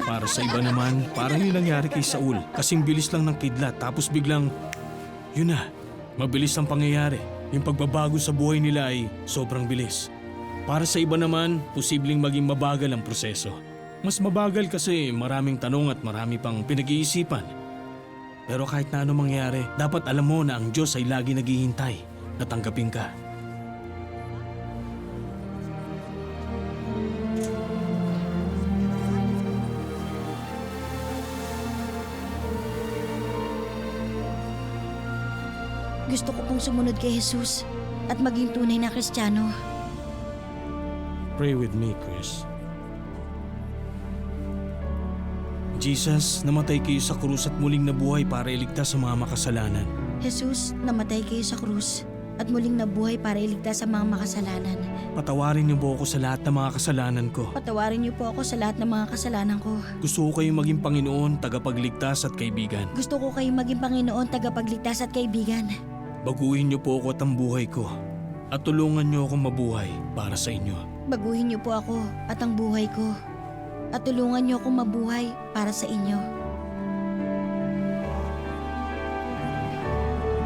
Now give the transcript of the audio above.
Para sa iba naman, parang yung nangyari kay Saul. Kasing bilis lang ng kidlat tapos biglang, yun na, mabilis ang pangyayari. Yung pagbabago sa buhay nila ay sobrang bilis. Para sa iba naman, posibleng maging mabagal ang proseso. Mas mabagal kasi maraming tanong at marami pang pinag-iisipan. Pero kahit na ano mangyari, dapat alam mo na ang Diyos ay lagi naghihintay na tanggapin ka. Gusto ko pong sumunod kay Jesus at maging tunay na Kristiyano. Pray with me, Chris. Jesus, namatay kayo sa krus at muling nabuhay para iligtas sa mga makasalanan. Jesus, namatay kayo sa krus at muling nabuhay para iligtas sa mga makasalanan. Patawarin niyo po ako sa lahat ng mga kasalanan ko. Patawarin niyo po ako sa lahat ng mga kasalanan ko. Gusto ko kayong maging Panginoon, tagapagligtas at kaibigan. Gusto ko kayong maging Panginoon, tagapagligtas at kaibigan. Baguhin niyo po ako at ang buhay ko. At tulungan niyo akong mabuhay para sa inyo. Baguhin niyo po ako at ang buhay ko. At tulungan niyo akong mabuhay para sa inyo.